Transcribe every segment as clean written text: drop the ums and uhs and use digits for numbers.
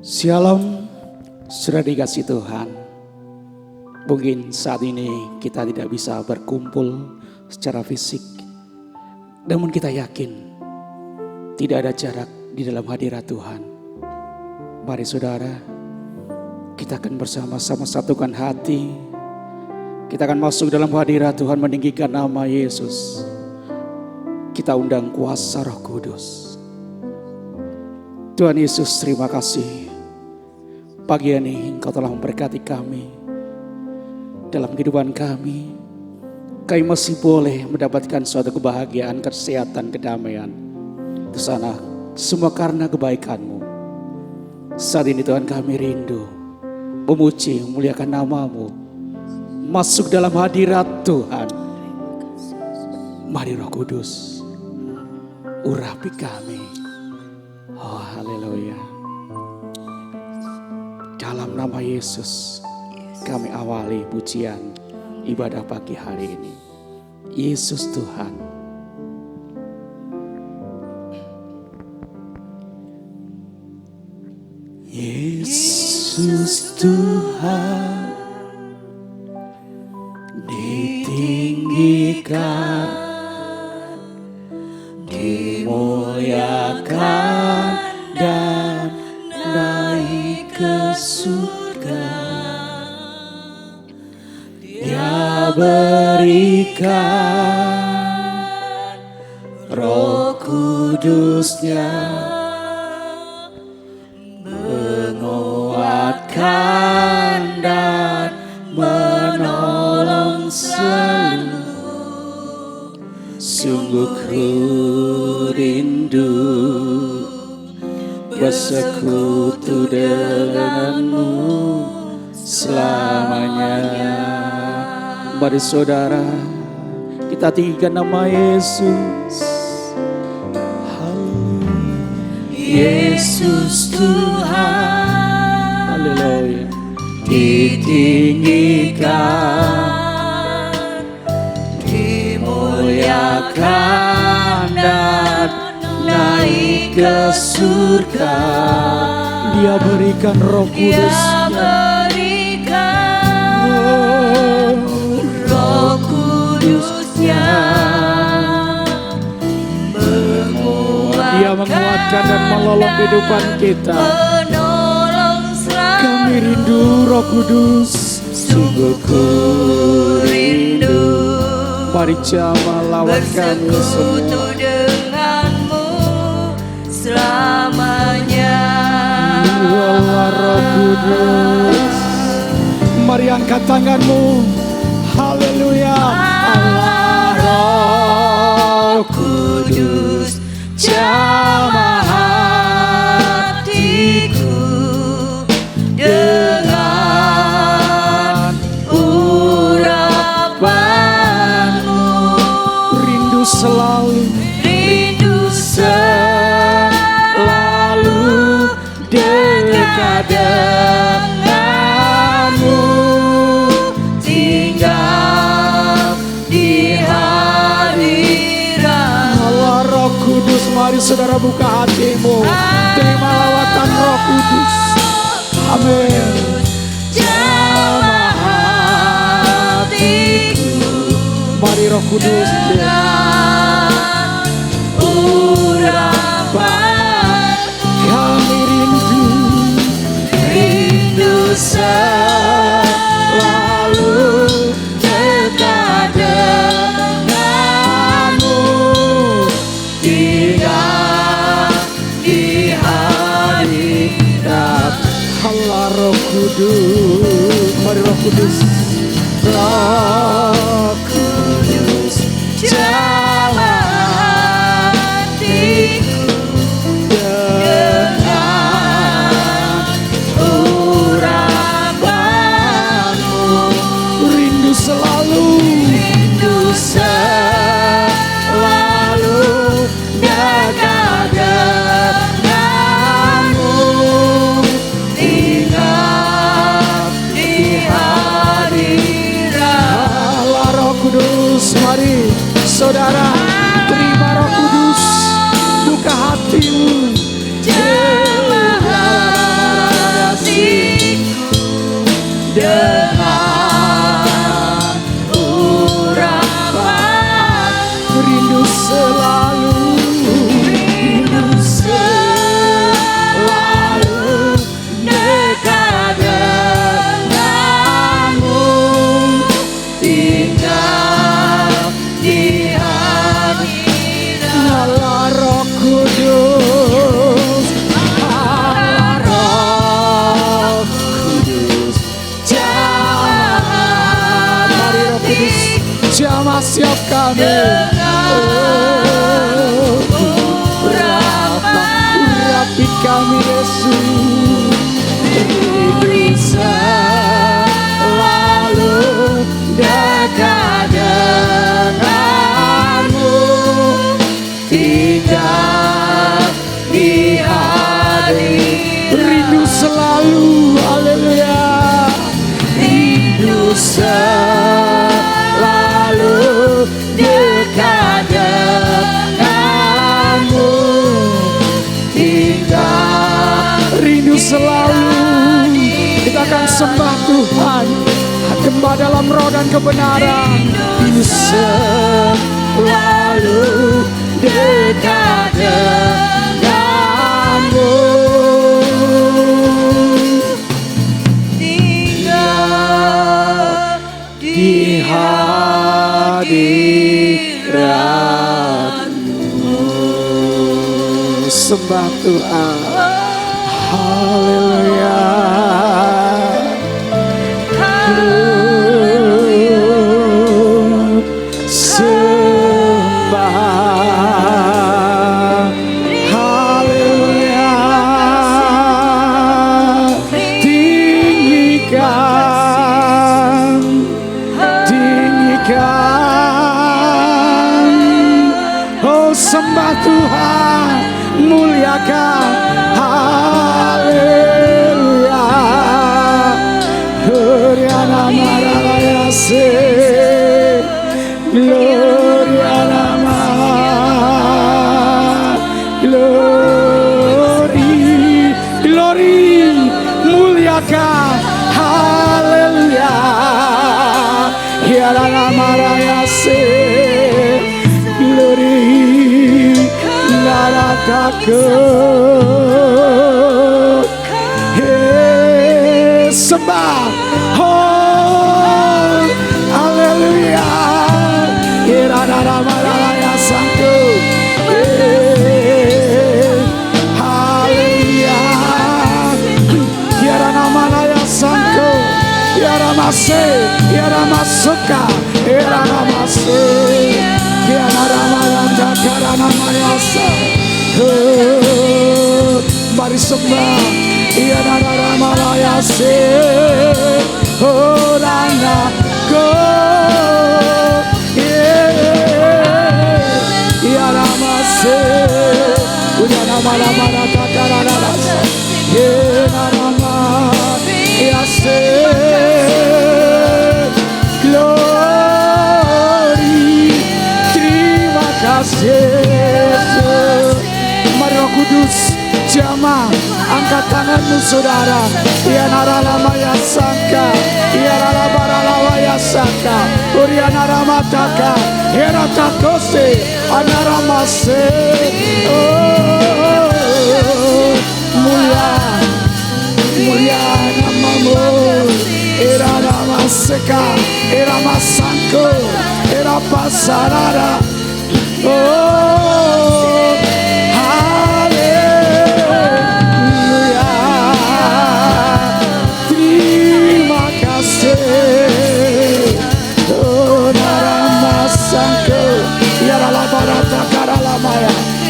Shalom, sudah dikasih Tuhan. Mungkin saat ini kita tidak bisa berkumpul secara fisik, namun kita yakin tidak ada jarak di dalam hadirat Tuhan. Mari saudara, kita akan bersama-sama satukan hati. Kita akan masuk dalam hadirat Tuhan, meninggikan nama Yesus. Kita undang kuasa Roh Kudus. Tuhan Yesus, terima kasih. Pagi ini Engkau telah memberkati kami. Dalam kehidupan kami masih boleh mendapatkan suatu kebahagiaan, kesehatan, kedamaian. Itu sana semua karena kebaikan-Mu. Saat ini Tuhan, kami rindu memuji, memuliakan nama-Mu, masuk dalam hadirat Tuhan. Mari Roh Kudus, urapi kami. Oh haleluya. Dalam nama Yesus kami awali pujian ibadah pagi hari ini. Yesus Tuhan. Yesus Tuhan, ditinggikan, dimuliakan dan naik ke surga. Dia berikan Roh Kudus-Nya, menguatkan dan menolong selalu. Sungguh ku rindu bersekutu denganmu selamanya. Mari saudara, kita tinggikan nama Yesus. Yesus Tuhan, haleluya, ditinggikan, dimuliakan dan naik ke surga. Dia berikan Roh Kudus-Nya, Roh Kudus-Nya, Dia menguatkan dan menolong kehidupan kita. Kami rindu Roh Kudus, sungguh ku rindu. Mari jamaah lawan kami semua. Selamanya. Allah Roh Kudus, mari angkat tanganmu. Haleluya. Allah Roh Kudus, jamah hatiku dengan urapanmu. Rindu selalu, rindu selalu dekat denganmu, tinggal di hadirat Allah Roh Kudus. Mari saudara buka hatimu, terima lawatan Roh Kudus. Amin. Jamah hatiku, mari Roh Kudus dengan urapan. Kami rindu, rindu selalu dekat denganmu, tinggal di hadirat Allah Roh Kudus. Mari Roh Kudus, Roh Kudus, jamah hatiku dengan urapanmu. Rindu selalu, rindu selalu dekat denganmu, tinggal di hadirat Yesus, rindu selalu dekat denganmu, tinggal di hadirat. Rindu selalu, haleluya. Rindu selalu dekat denganmu, tinggal. Rindu selalu. Kita akan sembah Tuhan, hamba dalam roh dan kebenaran. Rindu selalu dekat denganmu, tinggal di hadirat-Mu. Sembah Tuhan, haleluya. Sembah Tuhan, muliakan, haleluya. Gloriana maraya se, gloriana ma, glory, glory, muliakan, haleluya. Gloriana maraya se, glory. Takut, sembah, oh, haleluya, irada maraya sangku, haleluya, irada maraya sangku, irada masih, irada masuka, irada masih, irada maraya karana maraya sangku. Mari sembah, iya nara malaya se, oh nana go, iya nama se, udah nama kakara nara se, nama iya se, glory, terima kasih. Mari Roh Kudus, jamaah, angkat tanganmu saudara. Ya naralamaya sangka, ya narabaralawaya sangka, Uriya naramataka, ya ratakose, anaramase. Oh, mulia, mulia namamu. Era namaseka, era masanko, era pasarara. Oh.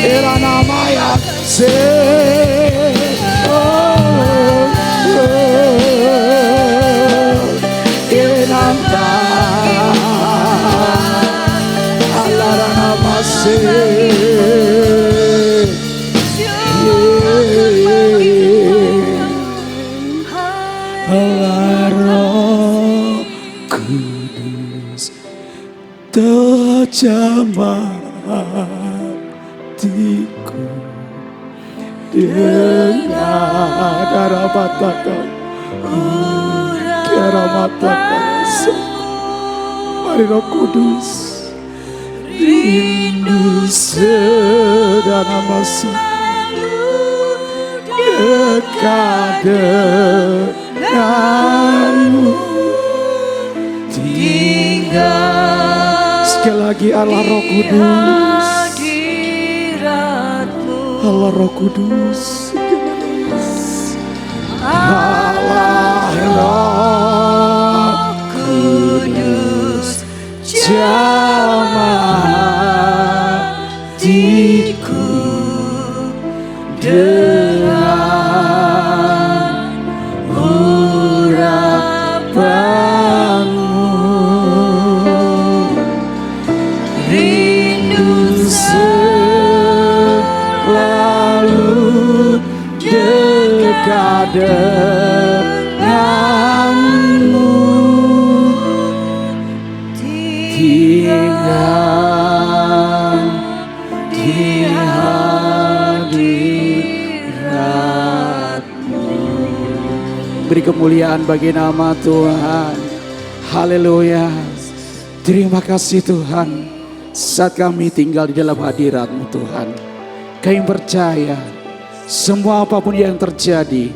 Era namaya se, oh, enanta, alara namase, Roh Kudus terjamah hatiku dengan karamataka, karamataka. Mari Roh Kudus, rindu sedana masih dekat denganmu, tinggal. Sekali lagi Allah Roh Kudus, Allah Roh Kudus, Allah Roh Kudus, jamah hatiku dengan dekat denganmu, tinggal di hadirat-Mu. Beri kemuliaan bagi nama Tuhan. Haleluya. Terima kasih Tuhan, saat kami tinggal di dalam hadirat-Mu Tuhan, kami percaya semua apapun yang terjadi,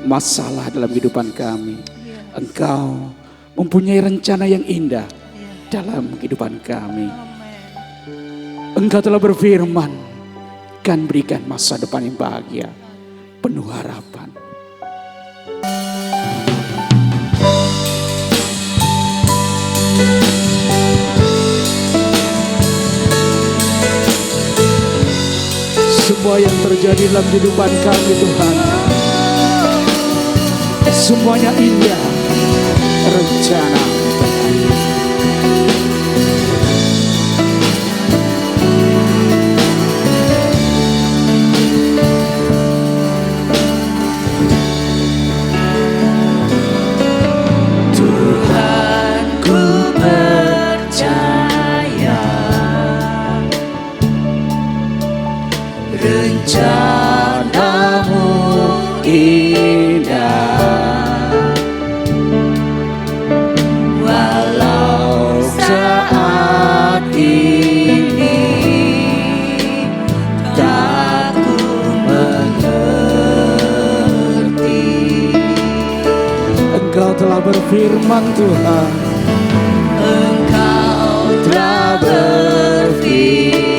masalah dalam kehidupan kami, Engkau mempunyai rencana yang indah dalam kehidupan kami. Engkau telah berfirman, kan berikan masa depan yang bahagia, penuh harapan. Semua yang terjadi dalam kehidupan kami Tuhan, semuanya indah rencana. Tuhan, ku percaya rencana-Mu indah, walau saat ini tak ku mengerti. Engkau telah berfirman Tuhan, Engkau telah berfirman,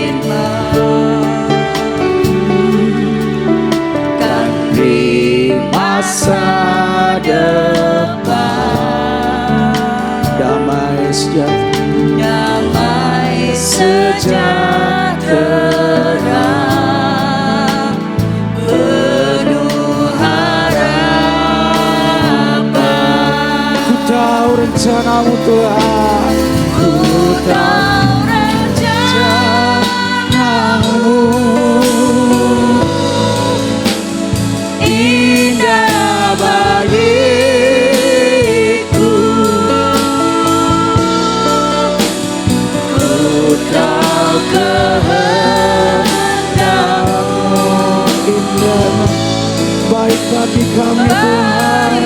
masa depan damai sejahtera, penuh harapan. Ku tahu rencana-Mu Tuhan, ku tahu rencana-Mu indah bagiku. Ku tahu kehendak-Mu indah baik bagi kami Tuhan.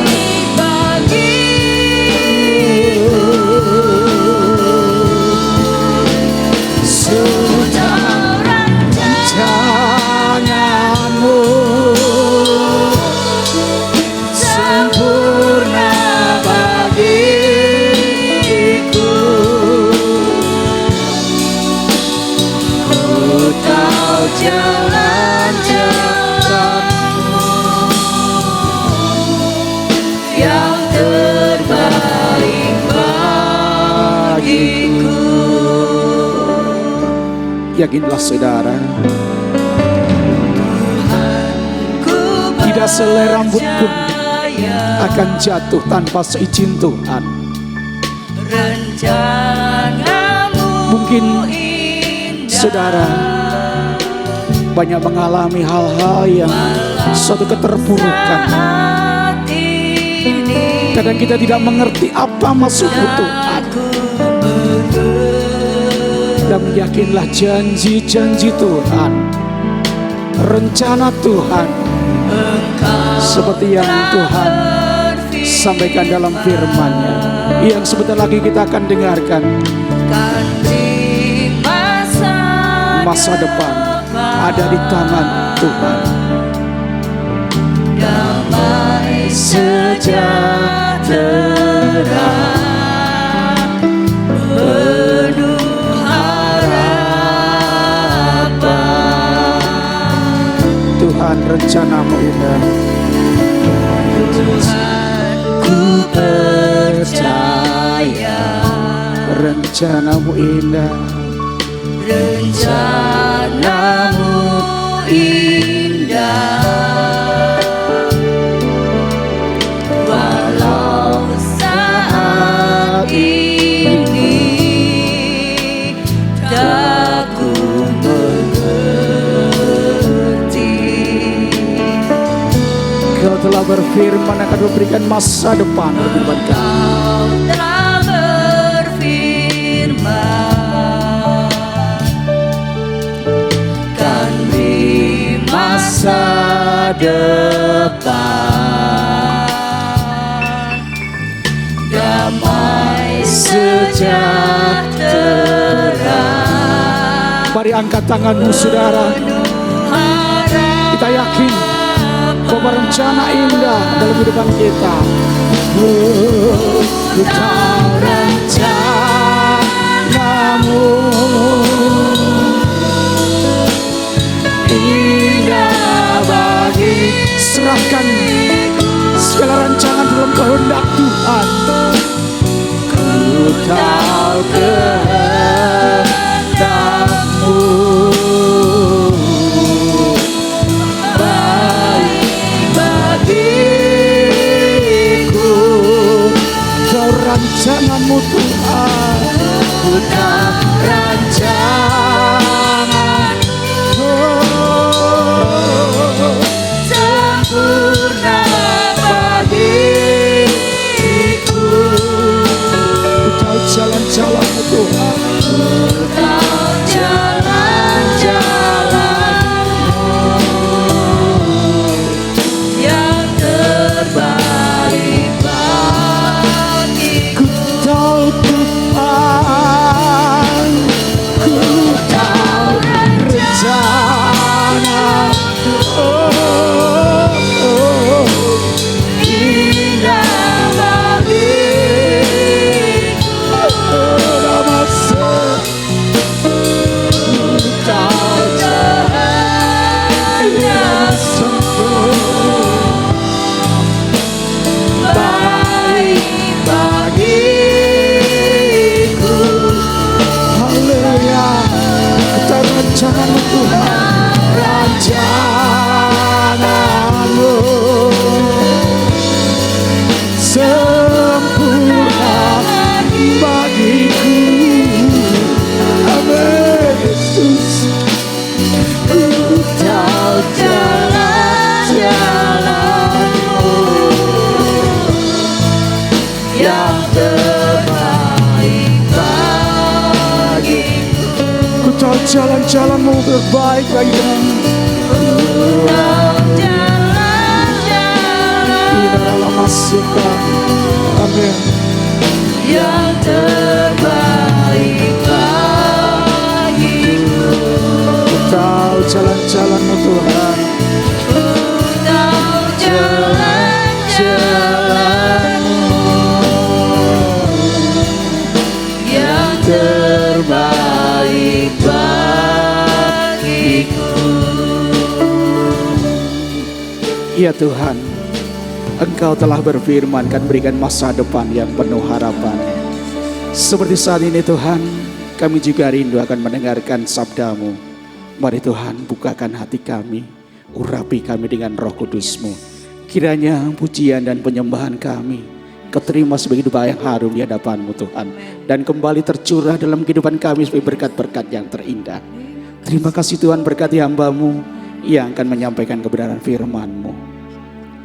Sudah rencana-Mu sempurna bagiku. Ku tahu jalan-jalan-Mu yang terbaik bagiku. Yakinlah saudara, tidak selai rambut pun akan jatuh tanpa seizin Tuhan. Mungkin saudara banyak mengalami hal-hal yang suatu keterpurukan. Kadang kita tidak mengerti apa maksud Tuhan. Dan yakinlah janji-janji Tuhan, rencana Tuhan, seperti yang Tuhan sampaikan dalam firman-Nya, yang sebentar lagi kita akan dengarkan. Masa depan ada di tangan Tuhan. Damai sejahtera, penuh harapan. Tuhan, rencana-Mu indah. Tuhan, ku percaya rencana-Mu indah. Rencana-Mu indah, walau saat ini tak ku mengerti. Kau telah telah berfirman akan memberikan masa depan kehidupan kami. Engkau telah berfirman kan beri masa depan, damai sejahtera. Mari angkat tanganmu saudara. Kita yakin bahwa rencana indah dalam kehidupan kita. Kau rencanamu indah bagi. Serahkan segala rancangan dalam kehendak Tuhan. Ku tahu kehendakmu baik bagiku. Kau rancanganmu Tuhan, bukan rancangan sempurna bagiku. Ku tahu jalan-jalanmu Tuhan, ku tahu jalan-jalanmu yang terbaik bagiku. Ku tahu Tuhan, ku tahu rencana indah bagiku. Lama baik bagiku. Haleluya. Kita rancanganmu Tuhan, rancanganmu sempurna bagiku. Amin Yesus. Ku tahu jalan-jalanmu yang terbaik bagiku. Ku tahu jalan-jalanmu terbaik bagiku. Ku tahu jalan-jalanmu amin yang terbaik bagiku. Ku tahu jalan-jalanmu Tuhan, ku tahu jalan-jalanmu yang terbaik bagiku. Ya Tuhan, Engkau telah berfirman kan berikan masa depan yang penuh harapan. Seperti saat ini Tuhan, kami juga rindu akan mendengarkan sabda-Mu. Mari Tuhan, bukakan hati kami, urapi kami dengan Roh Kudus-Mu. Kiranya pujian dan penyembahan kami keterima sebagai doa yang harum di hadapan-Mu Tuhan, dan kembali tercurah dalam kehidupan kami sebagai berkat-berkat yang terindah. Terima kasih Tuhan, berkati hamba-Mu yang akan menyampaikan kebenaran firman-Mu.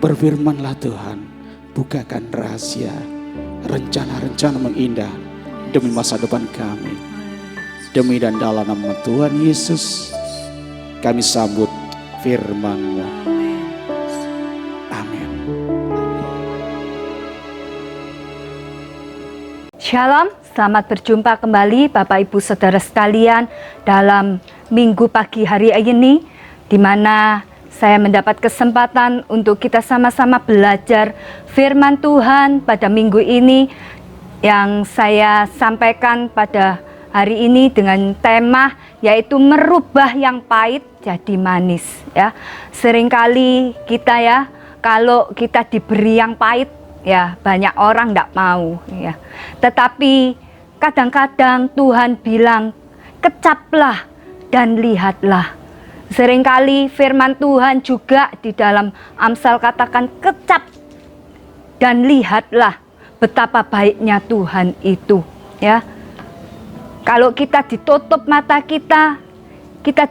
Berfirmanlah Tuhan, bukakan rahasia, rencana-rencana mengindah demi masa depan kami. Demi dan dalam nama Tuhan Yesus, kami sambut firman-Mu. Amin. Shalom, selamat berjumpa kembali Bapak Ibu Saudara sekalian dalam minggu pagi hari ini, di mana saya mendapat kesempatan untuk kita sama-sama belajar firman Tuhan pada minggu ini, yang saya sampaikan pada hari ini dengan tema yaitu merubah yang pahit jadi manis ya. Seringkali kita ya, kalau kita diberi yang pahit ya banyak orang tidak mau ya. Tetapi kadang-kadang Tuhan bilang kecaplah dan lihatlah. Seringkali firman Tuhan juga di dalam Amsal katakan kecap dan lihatlah betapa baiknya Tuhan itu ya. Kalau kita ditutup mata kita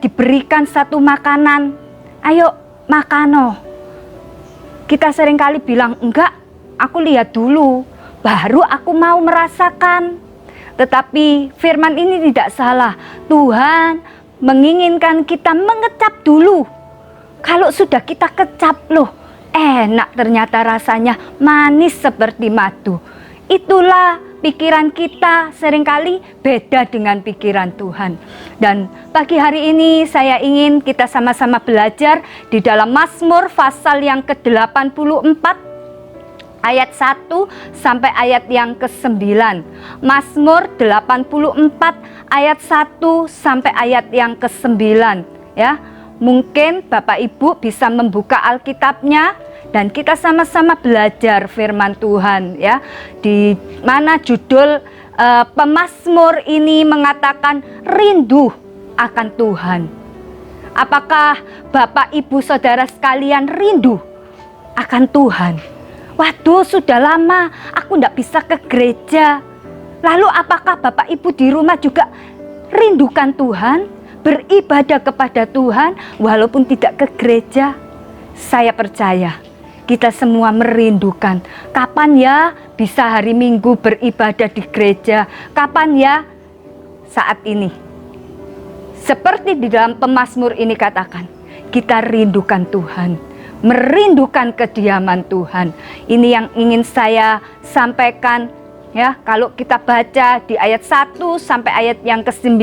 diberikan satu makanan, ayo makano. Kita seringkali bilang, enggak, aku lihat dulu, baru aku mau merasakan. Tetapi firman ini tidak salah. Tuhan menginginkan kita mengecap dulu. Kalau sudah kita kecap, loh, enak ternyata rasanya, manis seperti madu. Itulah pikiran kita seringkali beda dengan pikiran Tuhan. Dan pagi hari ini saya ingin kita sama-sama belajar di dalam Mazmur pasal yang ke-84 ayat 1 sampai ayat yang ke-9. Mazmur 84 ayat 1 sampai ayat yang ke-9, ya. Mungkin Bapak Ibu bisa membuka Alkitabnya dan kita sama-sama belajar firman Tuhan, ya. Di mana judul pemazmur ini mengatakan rindu akan Tuhan. Apakah Bapak Ibu Saudara sekalian rindu akan Tuhan? Waduh, sudah lama aku tidak bisa ke gereja. Lalu apakah Bapak Ibu di rumah juga rindukan Tuhan? Beribadah kepada Tuhan walaupun tidak ke gereja? Saya percaya kita semua merindukan. Kapan ya bisa hari Minggu beribadah di gereja? Kapan ya? Saat ini. Seperti di dalam pemazmur ini katakan, kita rindukan Tuhan, merindukan kediaman Tuhan. Ini yang ingin saya sampaikan, ya. Kalau kita baca di ayat 1 sampai ayat yang ke-9,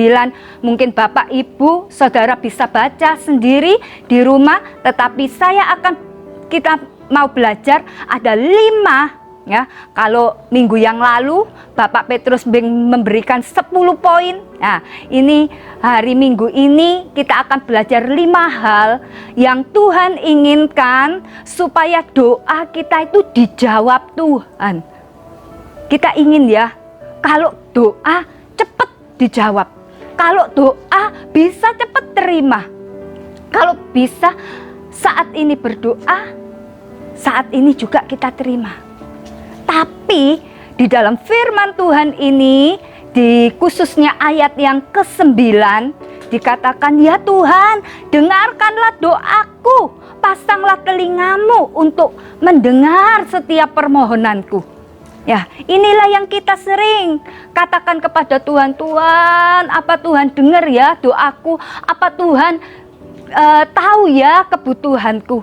mungkin Bapak Ibu Saudara bisa baca sendiri di rumah, tetapi kita mau belajar ada 5, ya. Kalau minggu yang lalu Bapak Petrus memberikan 10 poin. Nah, ini hari Minggu ini kita akan belajar 5 hal yang Tuhan inginkan supaya doa kita itu dijawab Tuhan. Kita ingin, ya, kalau doa cepat dijawab. Kalau doa bisa cepat terima. Kalau bisa saat ini berdoa, saat ini juga kita terima. Tapi di dalam firman Tuhan ini, di khususnya ayat yang ke-9, dikatakan, ya Tuhan, dengarkanlah doaku, pasanglah telingamu untuk mendengar setiap permohonanku. Ya, inilah yang kita sering katakan kepada Tuhan, Tuhan, apa Tuhan dengar ya doaku, apa Tuhan tahu ya kebutuhanku.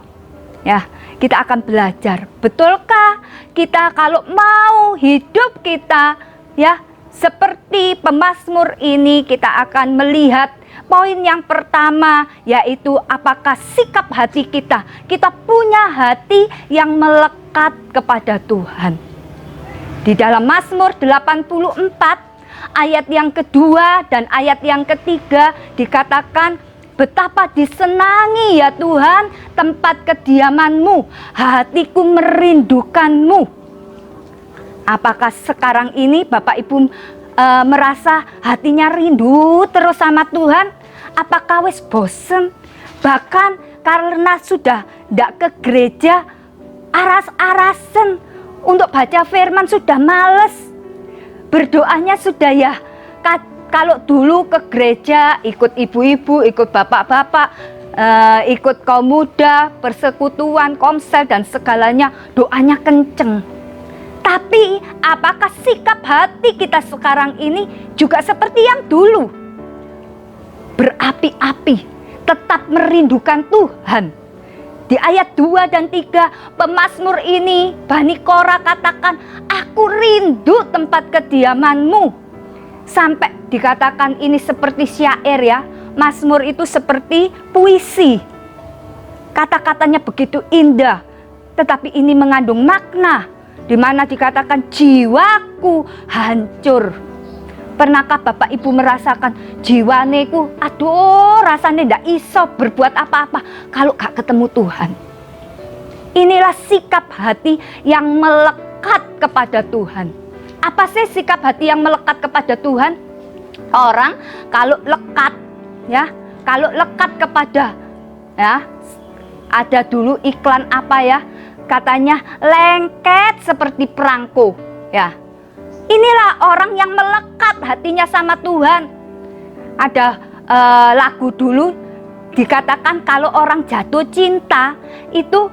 Ya, kita akan belajar, betulkah kita kalau mau hidup kita, ya, seperti pemazmur ini, kita akan melihat poin yang pertama, yaitu apakah sikap hati kita punya hati yang melekat kepada Tuhan. Di dalam Mazmur 84 ayat yang kedua dan ayat yang ketiga dikatakan, betapa disenangi ya Tuhan tempat kediaman-Mu, hatiku merindukan-Mu. Apakah sekarang ini Bapak Ibu merasa hatinya rindu terus sama Tuhan? Apakah wis bosen? Bahkan karena sudah tidak ke gereja, aras-arasen untuk baca firman sudah males. Berdoanya sudah, ya, kalau dulu ke gereja ikut ibu-ibu, ikut bapak-bapak, ikut kaum muda, persekutuan, komsel dan segalanya, doanya kenceng. Tapi apakah sikap hati kita sekarang ini juga seperti yang dulu? Berapi-api, tetap merindukan Tuhan. Di ayat 2 dan 3 pemazmur ini, Bani Korah katakan, aku rindu tempat kediaman-Mu. Sampai dikatakan ini seperti syair, ya. Mazmur itu seperti puisi. Kata-katanya begitu indah, tetapi ini mengandung makna, di mana dikatakan jiwaku hancur. Pernahkah Bapak Ibu merasakan jiwaneku, aduh rasanya ndak iso berbuat apa-apa kalau gak ketemu Tuhan. Inilah sikap hati yang melekat kepada Tuhan. Apa sih sikap hati yang melekat kepada Tuhan? Orang kalau lekat, ya, kalau lekat kepada, ya, ada dulu iklan apa, ya, katanya lengket seperti perangko, ya. Inilah orang yang melekat hatinya sama Tuhan. Ada lagu dulu dikatakan kalau orang jatuh cinta itu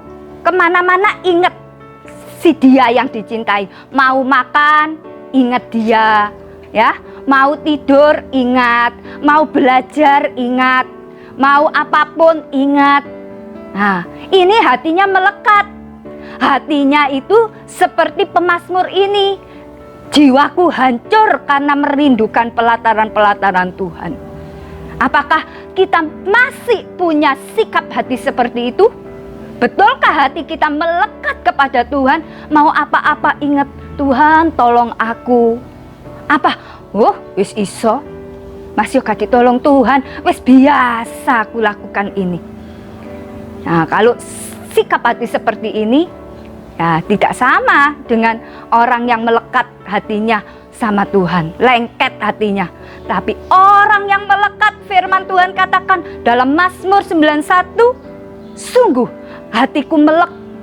kemana-mana ingat si dia yang dicintai. Mau makan, ingat dia, ya. Mau tidur, ingat. Mau belajar, ingat. Mau apapun, ingat. Nah, ini hatinya melekat. Hatinya itu seperti pemazmur ini. Jiwaku hancur karena merindukan pelataran-pelataran Tuhan. Apakah kita masih punya sikap hati seperti itu? Betulkah hati kita melekat kepada Tuhan? Mau apa-apa ingat, Tuhan tolong aku. Apa? Oh, wis iso. Masih gak ditolong Tuhan, wis biasa aku lakukan ini. Nah, kalau sikap hati seperti ini, ya tidak sama dengan orang yang melekat hatinya sama Tuhan, lengket hatinya. Tapi orang yang melekat, firman Tuhan katakan dalam Mazmur 91, sungguh hatiku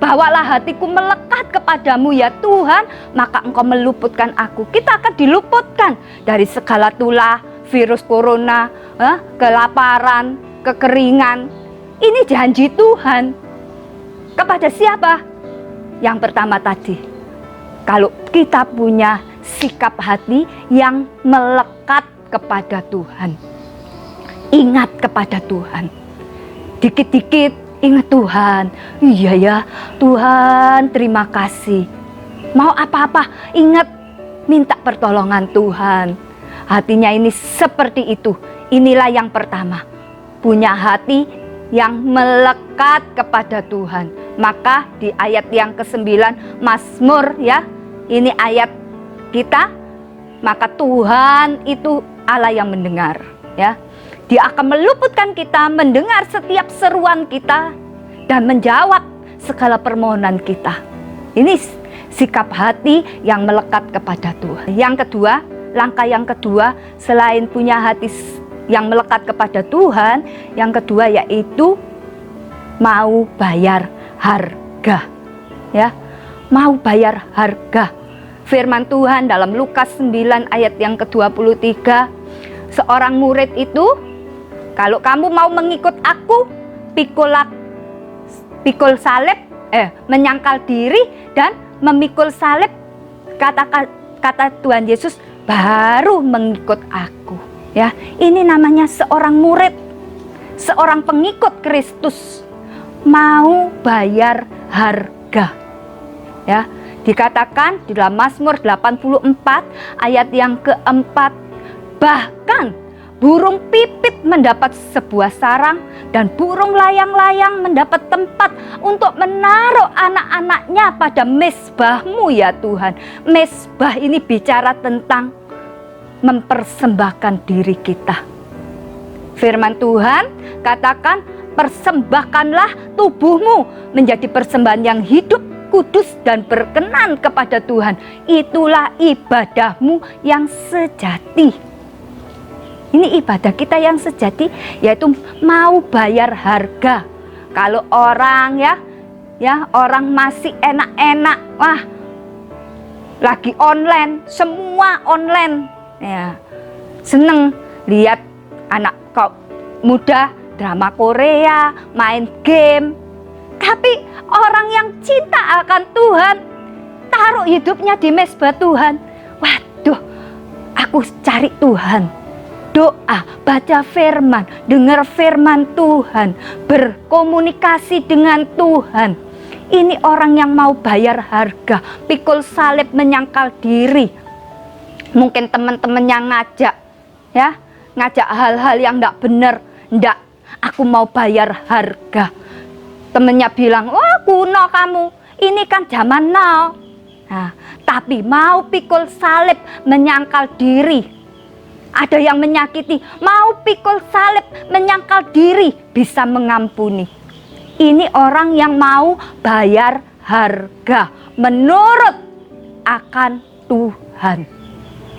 bawalah hatiku melekat kepadamu ya Tuhan, maka engkau meluputkan aku. Kita akan diluputkan dari segala tulah, virus corona, kelaparan, kekeringan. Ini janji Tuhan. Kepada siapa? Yang pertama tadi, kalau kita punya sikap hati yang melekat kepada Tuhan, ingat kepada Tuhan, dikit-dikit ingat Tuhan. Iya ya Tuhan, terima kasih. Mau apa-apa ingat, minta pertolongan Tuhan. Hatinya ini seperti itu. Inilah yang pertama, punya hati yang melekat kepada Tuhan. Maka di ayat yang ke-9 Mazmur, ya, ini ayat kita, maka Tuhan itu Allah yang mendengar, ya. Dia akan meluputkan kita, mendengar setiap seruan kita dan menjawab segala permohonan kita. Ini sikap hati yang melekat kepada Tuhan. Yang kedua, langkah yang kedua, selain punya hati yang melekat kepada Tuhan, yang kedua yaitu mau bayar harga, ya, mau bayar harga. Firman Tuhan dalam Lukas 9 ayat yang ke-23, seorang murid itu, kalau kamu mau mengikut aku, pikul salib, menyangkal diri dan memikul salib, kata Tuhan Yesus, baru mengikut aku. Ya, ini namanya seorang murid, seorang pengikut Kristus, mau bayar harga. Ya, dikatakan di dalam Mazmur 84 ayat yang keempat, bahkan burung pipit mendapat sebuah sarang dan burung layang-layang mendapat tempat untuk menaruh anak-anaknya pada mezbahmu ya Tuhan. Mezbah ini bicara tentang mempersembahkan diri kita. Firman Tuhan katakan, persembahkanlah tubuhmu menjadi persembahan yang hidup, kudus dan berkenan kepada Tuhan. Itulah ibadahmu yang sejati. Ini ibadah kita yang sejati, yaitu mau bayar harga. Kalau orang orang masih enak-enak, wah, lagi online, semua online. Ya, seneng lihat anak muda drama Korea, main game. Tapi orang yang cinta akan Tuhan, taruh hidupnya di mezbah Tuhan. Waduh, aku cari Tuhan, doa, baca firman, dengar firman Tuhan, berkomunikasi dengan Tuhan. Ini orang yang mau bayar harga, pikul salib, menyangkal diri. Mungkin teman-temannya ngajak hal-hal yang tidak benar. Tidak, aku mau bayar harga. Temennya bilang, wah kuno kamu, ini kan zaman now. Nah, tapi mau pikul salib, menyangkal diri. Ada yang menyakiti, mau pikul salib, menyangkal diri, bisa mengampuni. Ini orang yang mau bayar harga menurut akan Tuhan.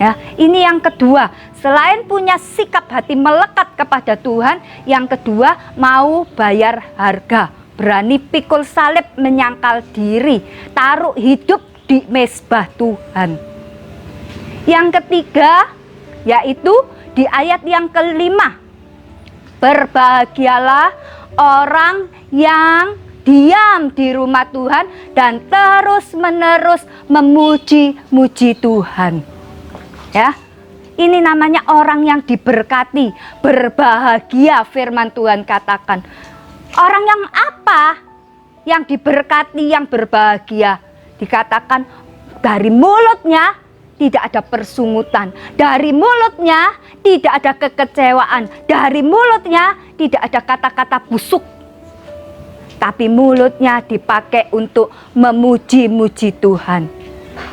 Ya, ini yang kedua, selain punya sikap hati melekat kepada Tuhan, yang kedua mau bayar harga, berani pikul salib, menyangkal diri, taruh hidup di mezbah Tuhan. Yang ketiga, yaitu di ayat yang ke-5, berbahagialah orang yang diam di rumah Tuhan dan terus-menerus memuji-muji Tuhan. Ya. Ini namanya orang yang diberkati, berbahagia, firman Tuhan katakan. Orang yang apa? Yang diberkati, yang berbahagia. Dikatakan dari mulutnya tidak ada persungutan. Dari mulutnya tidak ada kekecewaan. Dari mulutnya tidak ada kata-kata busuk. Tapi mulutnya dipakai untuk memuji-muji Tuhan.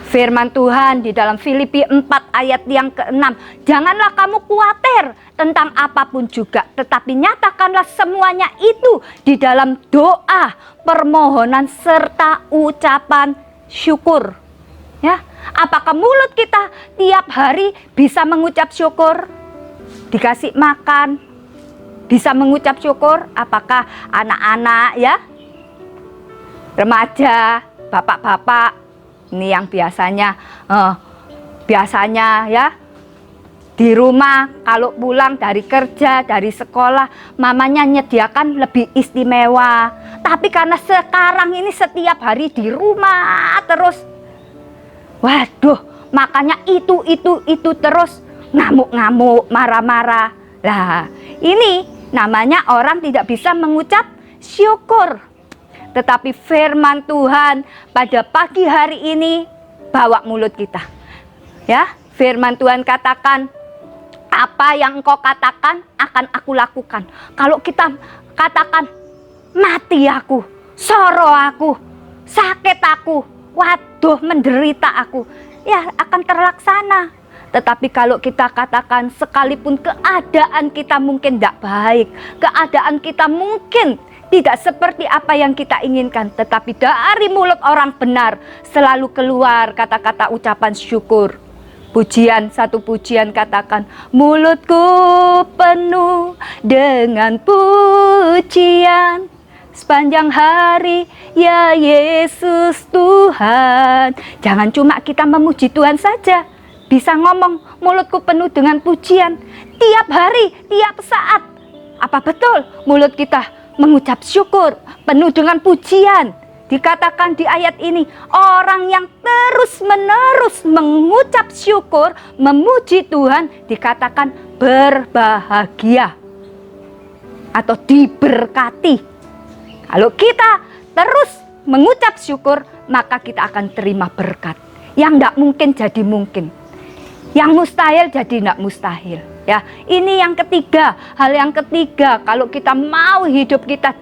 Firman Tuhan di dalam Filipi 4 ayat yang ke-6. Janganlah kamu khawatir tentang apapun juga, tetapi nyatakanlah semuanya itu di dalam doa, permohonan serta ucapan syukur. Ya, apakah mulut kita tiap hari bisa mengucap syukur? Dikasih makan, bisa mengucap syukur? Apakah anak-anak ya, remaja, bapak-bapak, ini yang biasanya ya di rumah kalau pulang dari kerja, dari sekolah, mamanya nyediakan lebih istimewa. Tapi karena sekarang ini setiap hari di rumah terus, waduh, makanya itu terus, ngamuk-ngamuk, marah-marah. Lah, ini namanya orang tidak bisa mengucap syukur. Tetapi firman Tuhan pada pagi hari ini bawa mulut kita. Ya, firman Tuhan katakan, apa yang engkau katakan akan aku lakukan. Kalau kita katakan, mati aku, soro aku, sakit aku, waduh menderita aku, ya akan terlaksana. Tetapi kalau kita katakan sekalipun keadaan kita mungkin tidak baik, keadaan kita mungkin tidak seperti apa yang kita inginkan, tetapi dari mulut orang benar selalu keluar kata-kata ucapan syukur. Pujian, satu pujian katakan, mulutku penuh dengan pujian sepanjang hari, ya Yesus Tuhan. Jangan cuma kita memuji Tuhan saja, bisa ngomong mulutku penuh dengan pujian tiap hari, tiap saat. Apa betul mulut kita mengucap syukur, penuh dengan pujian? Dikatakan di ayat ini, orang yang terus-menerus mengucap syukur, memuji Tuhan, dikatakan berbahagia atau diberkati. Kalau kita terus mengucap syukur, maka kita akan terima berkat. Yang tidak mungkin jadi mungkin, yang mustahil jadi tidak mustahil. Ya, ini yang ketiga, hal yang ketiga, kalau kita mau hidup kita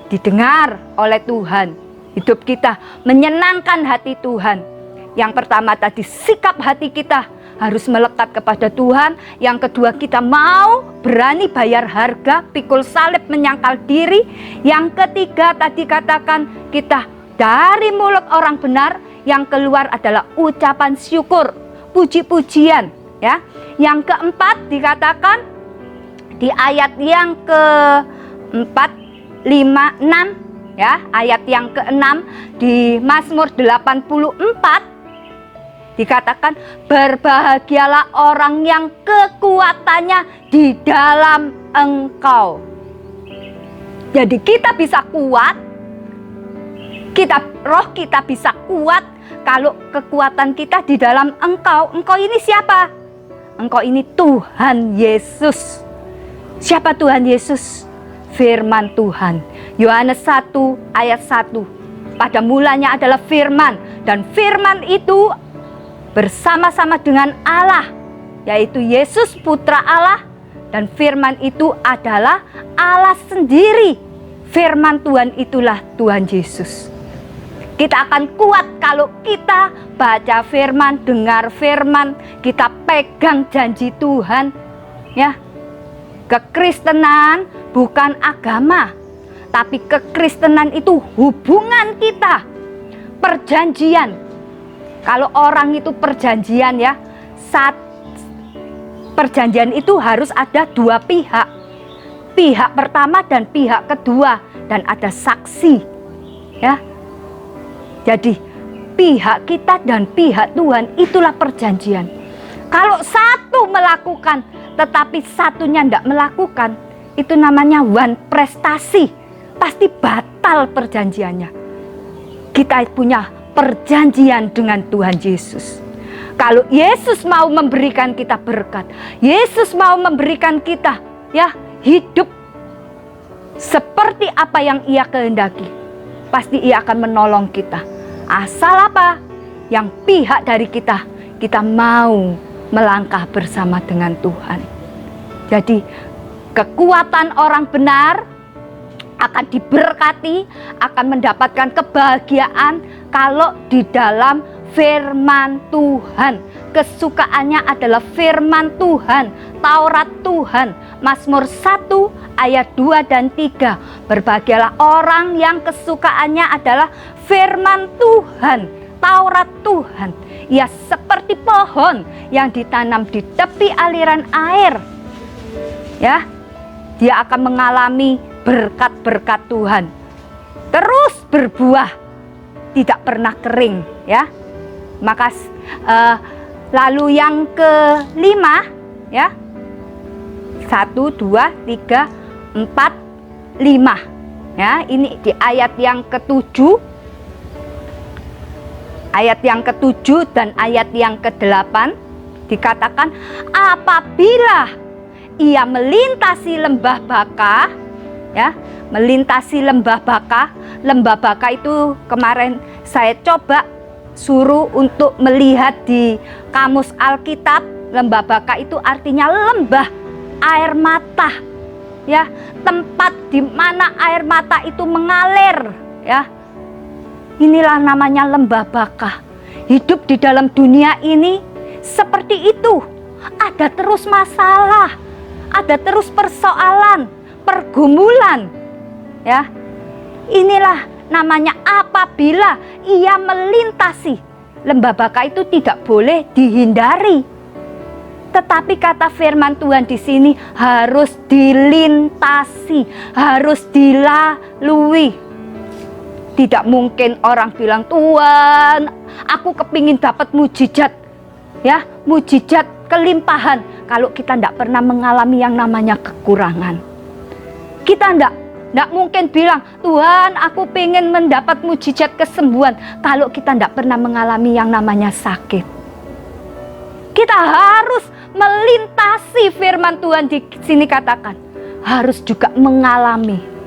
didengar oleh Tuhan, hidup kita menyenangkan hati Tuhan. Yang pertama tadi, sikap hati kita harus melekat kepada Tuhan. Yang kedua, kita mau berani bayar harga, pikul salib, menyangkal diri. Yang ketiga tadi katakan, kita dari mulut orang benar, yang keluar adalah ucapan syukur, puji-pujian. Ya, yang keempat dikatakan di ayat yang ke-4, 5, 6, ya, ayat yang ke-6 di Mazmur 84 dikatakan, berbahagialah orang yang kekuatannya di dalam Engkau. Jadi kita bisa kuat, roh kita bisa kuat kalau kekuatan kita di dalam Engkau. Engkau ini siapa? Engkau ini Tuhan Yesus. Siapa Tuhan Yesus? Firman Tuhan. Yohanes 1 ayat 1. Pada mulanya adalah firman, dan firman itu bersama-sama dengan Allah, yaitu Yesus Putra Allah, dan firman itu adalah Allah sendiri. Firman Tuhan itulah Tuhan Yesus. Kita akan kuat kalau kita baca firman, dengar firman, kita pegang janji Tuhan. Ya, kekristenan bukan agama, tapi kekristenan itu hubungan kita, perjanjian. Kalau orang itu perjanjian ya, perjanjian itu harus ada dua pihak. Pihak pertama dan pihak kedua, dan ada saksi. Ya. Jadi pihak kita dan pihak Tuhan itulah perjanjian. Kalau satu melakukan tetapi satunya tidak melakukan, itu namanya one prestasi, pasti batal. total perjanjiannya. Kita punya perjanjian dengan Tuhan Yesus. Kalau Yesus mau memberikan kita berkat, Yesus mau memberikan kita hidup seperti apa yang Ia kehendaki, pasti Ia akan menolong kita. Asal apa? Yang pihak dari kita mau melangkah bersama dengan Tuhan. Jadi kekuatan orang benar akan diberkati, akan mendapatkan kebahagiaan kalau di dalam firman Tuhan. Kesukaannya adalah firman Tuhan, Taurat Tuhan. Mazmur 1 ayat 2 dan 3. Berbahagialah orang yang kesukaannya adalah firman Tuhan, Taurat Tuhan. Ia seperti pohon yang ditanam di tepi aliran air. Ya, dia akan mengalami berkat-berkat Tuhan. Terus berbuah, tidak pernah kering, ya. Maka lalu yang kelima, ya. 1, 2, 3, 4, 5. Ya, ini di ayat yang ke-7. Ayat yang ke-7 dan ayat yang ke-8 dikatakan, apabila ia melintasi lembah Baka, ya, melintasi lembah Baka. Lembah Baka itu kemarin saya coba suruh untuk melihat di kamus Alkitab. Lembah Baka itu artinya lembah air mata, ya, tempat di mana air mata itu mengalir, ya. Inilah namanya lembah Baka. Hidup di dalam dunia ini seperti itu. Ada terus masalah, ada terus persoalan, pergumulan, ya. Inilah namanya apabila ia melintasi lembah Baka, itu tidak boleh dihindari. Tetapi kata firman Tuhan di sini harus dilintasi, harus dilalui. Tidak mungkin orang bilang, Tuhan, aku kepingin dapat mujizat, ya, mujizat kelimpahan, kalau kita tidak pernah mengalami yang namanya kekurangan. Kita tidak mungkin bilang, Tuhan, aku pengen mendapat mujizat kesembuhan, kalau kita tidak pernah mengalami yang namanya sakit. Kita harus melintasi firman Tuhan di sini katakan, harus juga mengalami.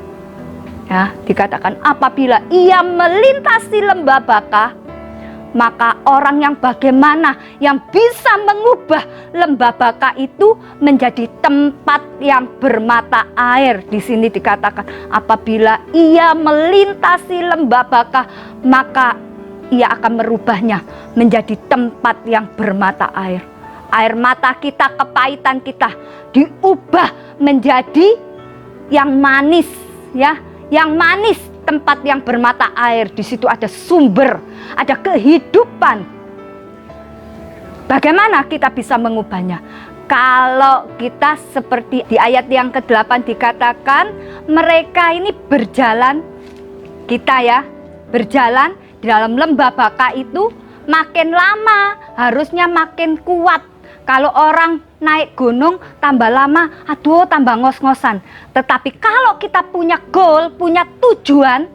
Ya, dikatakan apabila ia melintasi lembah Baka, maka orang yang bagaimana yang bisa mengubah lembah Baka itu menjadi tempat yang bermata air. Di sini dikatakan apabila ia melintasi lembah Baka, maka ia akan merubahnya menjadi tempat yang bermata air. Air mata kita, kepahitan kita diubah menjadi yang manis, ya. Yang manis, tempat yang bermata air. Di situ ada sumber, ada kehidupan. Bagaimana kita bisa mengubahnya? Kalau kita seperti di ayat yang ke-8 dikatakan, mereka ini berjalan, kita ya, berjalan di dalam lembah Baka itu makin lama harusnya makin kuat. Kalau orang naik gunung tambah lama, aduh tambah ngos-ngosan. Tetapi kalau kita punya goal, punya tujuan,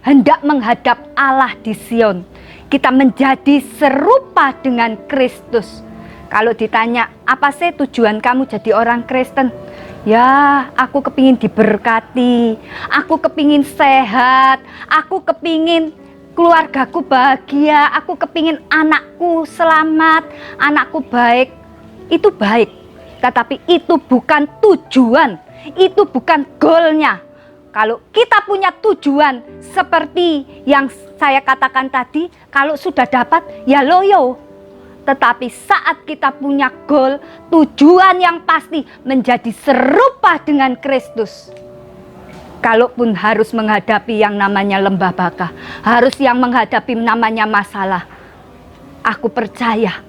hendak menghadap Allah di Sion, kita menjadi serupa dengan Kristus. Kalau ditanya, apa sih tujuan kamu jadi orang Kristen? Ya, aku kepingin diberkati, aku kepingin sehat, aku kepingin keluargaku bahagia, aku kepingin anakku selamat, anakku baik. Itu baik, tetapi itu bukan tujuan, itu bukan goalnya. Kalau kita punya tujuan seperti yang saya katakan tadi, kalau sudah dapat ya loyo. Tetapi saat kita punya goal, tujuan yang pasti menjadi serupa dengan Kristus. Kalaupun harus menghadapi yang namanya lembah Baka, harus yang menghadapi namanya masalah, aku percaya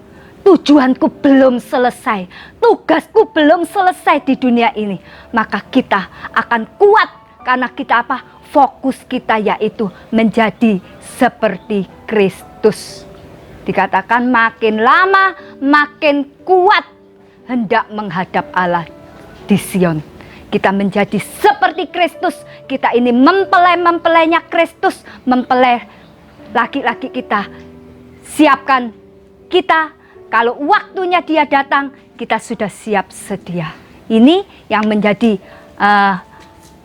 tujuanku belum selesai, tugasku belum selesai di dunia ini. Maka kita akan kuat karena kita apa? Fokus kita yaitu menjadi seperti Kristus. Dikatakan makin lama makin kuat hendak menghadap Allah di Sion. kita menjadi seperti Kristus. Kita ini mempelai-mempelainya Kristus, mempelai laki-laki kita. Siapkan kita, kalau waktunya dia datang, kita sudah siap sedia. Ini yang menjadi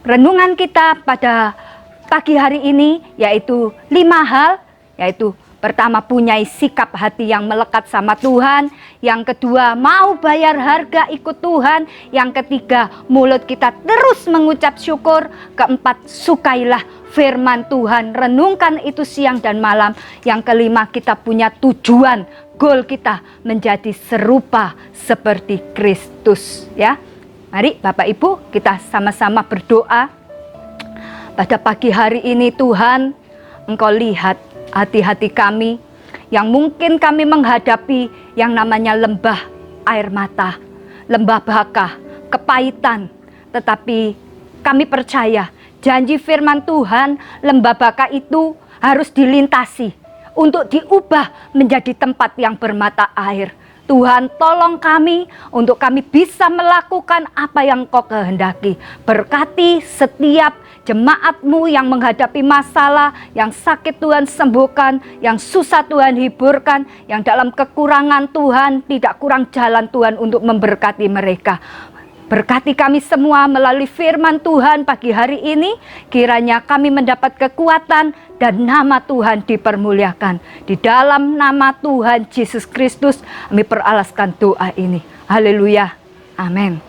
renungan kita pada pagi hari ini, yaitu 5 hal, yaitu pertama, punya sikap hati yang melekat sama Tuhan. Yang kedua, mau bayar harga ikut Tuhan. Yang ketiga, mulut kita terus mengucap syukur. Keempat, sukailah firman Tuhan, renungkan itu siang dan malam. Yang kelima, kita punya tujuan, goal kita menjadi serupa seperti Kristus, ya. Mari Bapak Ibu, kita sama-sama berdoa. Pada pagi hari ini Tuhan, Engkau lihat hati-hati kami yang mungkin kami menghadapi yang namanya lembah air mata, lembah baka, kepahitan. Tetapi kami percaya janji firman Tuhan, lembah baka itu harus dilintasi untuk diubah menjadi tempat yang bermata air. Tuhan, tolong kami untuk kami bisa melakukan apa yang Kau kehendaki. Berkati setiap jemaat-Mu yang menghadapi masalah, yang sakit Tuhan sembuhkan, yang susah Tuhan hiburkan, yang dalam kekurangan Tuhan tidak kurang jalan Tuhan untuk memberkati mereka. Berkati kami semua melalui firman Tuhan pagi hari ini. Kiranya kami mendapat kekuatan dan nama Tuhan dipermuliakan. Di dalam nama Tuhan Yesus Kristus kami peralaskan doa ini. Haleluya. Amin.